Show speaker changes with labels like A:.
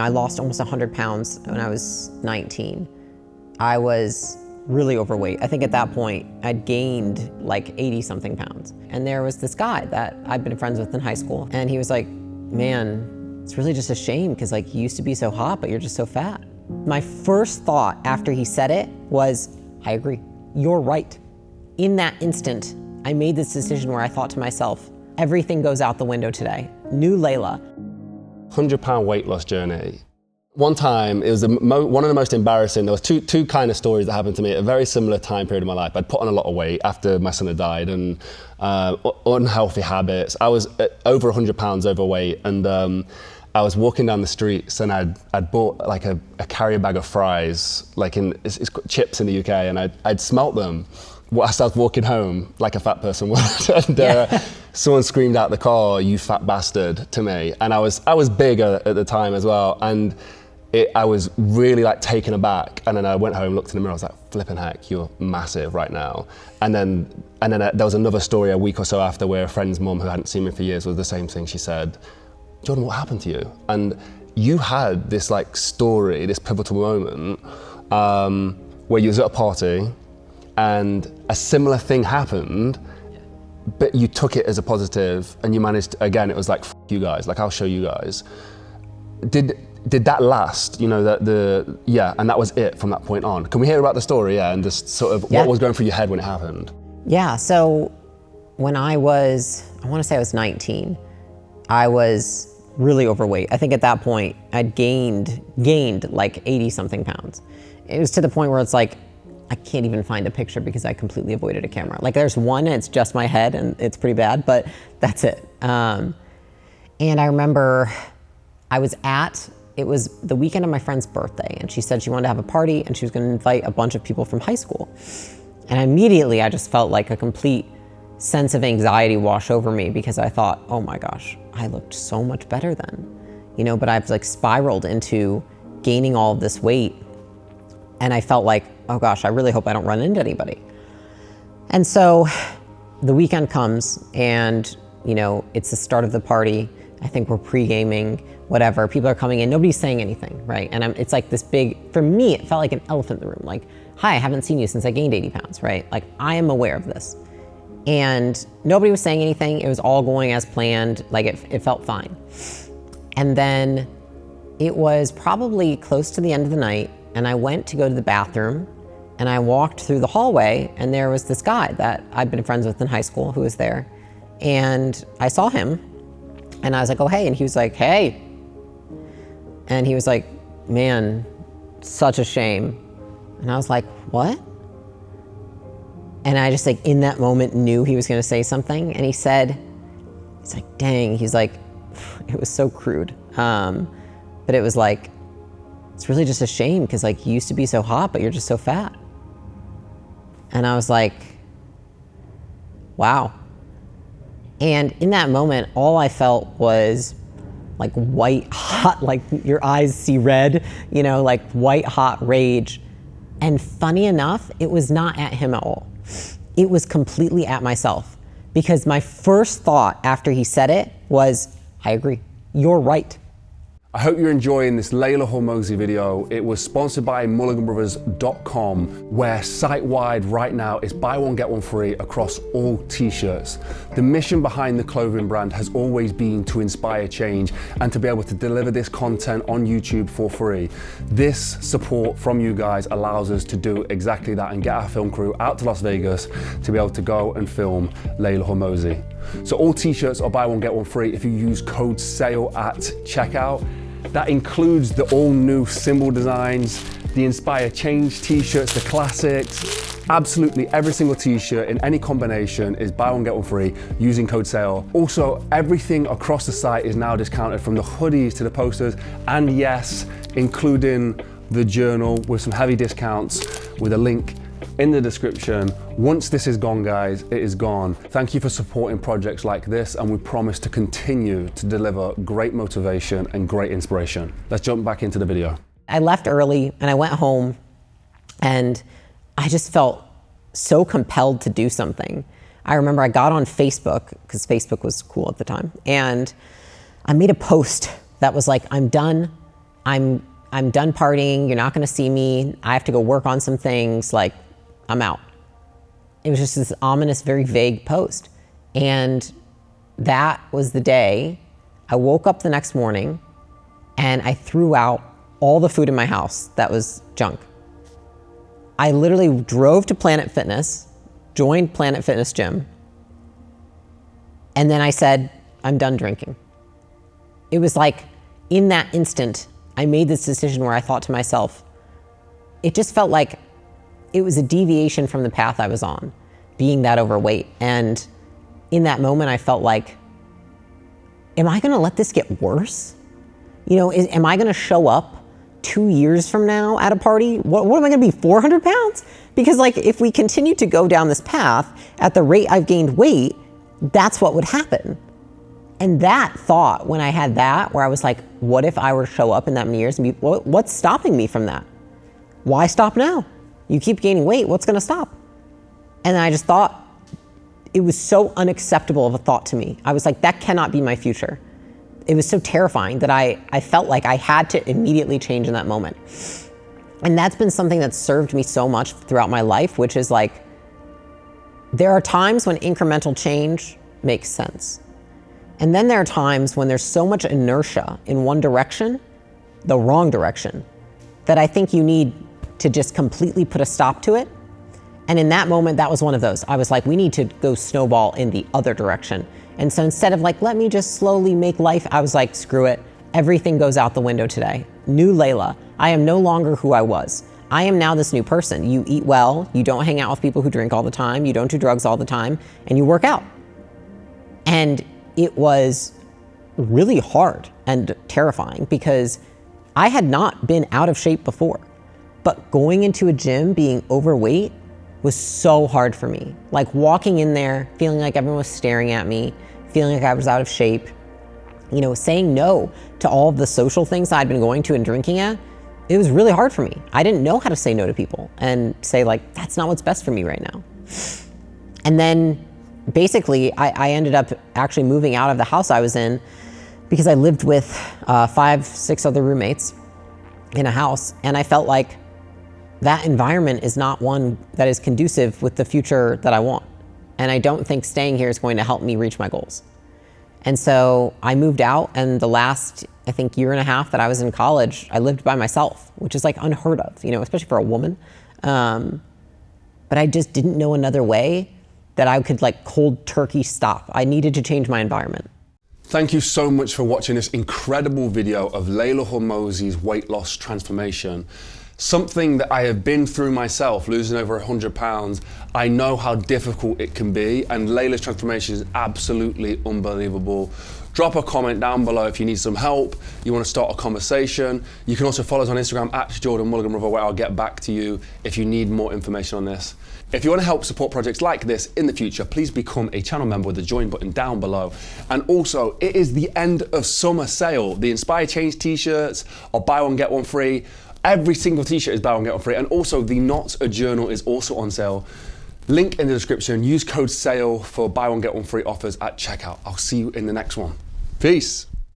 A: I lost almost 100 pounds when I was 19. I was really overweight. I think at that point, I'd gained like 80 something pounds. And there was this guy that I'd been friends with in high school. And he was like, man, it's really just a shame because like you used to be so hot, but you're just so fat. My first thought after he said it was, I agree, you're right. In that instant, I made this decision where I thought to myself, everything goes out the window today. New Leila.
B: 100-pound weight loss journey. One time, it was one of the most embarrassing. There was two kind of stories that happened to me at a very similar time period of my life. I'd put on a lot of weight after my son had died and unhealthy habits. I was over 100 pounds overweight and I was walking down the streets and I'd bought like a carrier bag of fries, like it's chips in the UK, and I'd smelt them whilst I was walking home like a fat person would. And someone screamed out the car, "You fat bastard," to me. And I was big at the time as well. And I was really like taken aback. And then I went home, looked in the mirror, I was like, flipping heck, you're massive right now. And then there was another story a week or so after where a friend's mum who hadn't seen me for years was the same thing. She said, "Jordan, what happened to you?" And you had this like story, this pivotal moment where you was at a party and a similar thing happened, but you took it as a positive and you managed, again, it was like, F you guys, like I'll show you guys. Did that last, you know, and that was it from that point on. Can we hear about the story, and just sort of what was going through your head when it happened?
A: Yeah, so when I want to say I was 19, I was really overweight. I think at that point, I'd gained like 80 something pounds. It was to the point where it's like, I can't even find a picture because I completely avoided a camera. Like there's one and it's just my head and it's pretty bad, but that's it. And I remember it was the weekend of my friend's birthday and she said she wanted to have a party and she was gonna invite a bunch of people from high school. And immediately I just felt like a complete sense of anxiety wash over me because I thought, oh my gosh, I looked so much better then. You know, but I've like spiraled into gaining all of this weight. And I felt like, oh gosh, I really hope I don't run into anybody. And so the weekend comes and, you know, it's the start of the party. I think we're pre-gaming, whatever. People are coming in, nobody's saying anything, right? And it's like this big, for me, it felt like an elephant in the room. Like, hi, I haven't seen you since I gained 80 pounds, right? Like, I am aware of this. And nobody was saying anything. It was all going as planned. Like, it felt fine. And then it was probably close to the end of the night, and I went to go to the bathroom, and I walked through the hallway, and there was this guy that I'd been friends with in high school who was there. And I saw him, and I was like, oh, hey. And he was like, hey. And he was like, man, such a shame. And I was like, what? And I just like, in that moment, knew he was gonna say something. And he said, he's like, dang, he's like, it was so crude. But it was like, it's really just a shame because like you used to be so hot, but you're just so fat. And I was like, wow. And in that moment, all I felt was like white hot, like your eyes see red, you know, like white hot rage. And funny enough, it was not at him at all. It was completely at myself because my first thought after he said it was, I agree, you're right.
C: I hope you're enjoying this Leila Hormozi video. It was sponsored by mulliganbrothers.com, where site-wide right now is buy one, get one free across all t-shirts. The mission behind the clothing brand has always been to inspire change and to be able to deliver this content on YouTube for free. This support from you guys allows us to do exactly that and get our film crew out to Las Vegas to be able to go and film Leila Hormozi. So all t-shirts are buy one, get one free if you use code SALE at checkout. That includes the all new symbol designs, the Inspire Change t-shirts, the classics. Absolutely every single t-shirt in any combination is buy one, get one free using code SALE. Also, everything across the site is now discounted, from the hoodies to the posters, and yes, including the journal with some heavy discounts with a link in the description. Once this is gone, guys, it is gone. Thank you for supporting projects like this, and we promise to continue to deliver great motivation and great inspiration. Let's jump back into the video.
A: I left early and I went home and I just felt so compelled to do something. I remember I got on Facebook, because Facebook was cool at the time, and I made a post that was like, I'm done. I'm done partying, you're not gonna see me, I have to go work on some things, like, I'm out. It was just this ominous, very vague post. And that was the day I woke up the next morning and I threw out all the food in my house that was junk. I literally drove to Planet Fitness, joined Planet Fitness Gym, and then I said, I'm done drinking. It was like, in that instant, I made this decision where I thought to myself, it just felt like it was a deviation from the path I was on, being that overweight. And in that moment, I felt like, am I gonna let this get worse? You know, am I gonna show up 2 years from now at a party? What am I gonna be, 400 pounds? Because like, if we continue to go down this path at the rate I've gained weight, that's what would happen. And that thought, when I had that, where I was like, what if I were to show up in that many years and be, what's stopping me from that? Why stop now? You keep gaining weight, what's gonna stop? And I just thought, it was so unacceptable of a thought to me. I was like, that cannot be my future. It was so terrifying that I felt like I had to immediately change in that moment. And that's been something that's served me so much throughout my life, which is like, there are times when incremental change makes sense. And then there are times when there's so much inertia in one direction, the wrong direction, that I think you need to just completely put a stop to it. And in that moment, that was one of those. I was like, we need to go snowball in the other direction. And so instead of like, let me just slowly make life, I was like, screw it. Everything goes out the window today. New Leila. I am no longer who I was. I am now this new person. You eat well, you don't hang out with people who drink all the time, you don't do drugs all the time, and you work out. And it was really hard and terrifying because I had not been out of shape before. But going into a gym being overweight was so hard for me. Like walking in there, feeling like everyone was staring at me, feeling like I was out of shape, you know, saying no to all of the social things I'd been going to and drinking at, it was really hard for me. I didn't know how to say no to people and say like, that's not what's best for me right now. And then basically I ended up actually moving out of the house I was in because I lived with 5, 6 other roommates in a house. And I felt like that environment is not one that is conducive with the future that I want. And I don't think staying here is going to help me reach my goals. And so I moved out, and the last, I think, year and a half that I was in college, I lived by myself, which is like unheard of, you know, especially for a woman. But I just didn't know another way that I could like cold turkey stop. I needed to change my environment.
C: Thank you so much for watching this incredible video of Leila Hormozi's weight loss transformation. Something that I have been through myself, losing over 100 pounds. I know how difficult it can be, and Leila's transformation is absolutely unbelievable. Drop a comment down below if you need some help, you want to start a conversation. You can also follow us on Instagram @JordanMulligan, where I'll get back to you if you need more information on this. If you want to help support projects like this in the future, please become a channel member with the join button down below. And also, it is the end of summer sale. The Inspire Change t-shirts are buy one, get one free. Every single t-shirt is buy one, get one free. And also the Not a Journal is also on sale. Link in the description. Use code SALE for buy one, get one free offers at checkout. I'll see you in the next one. Peace.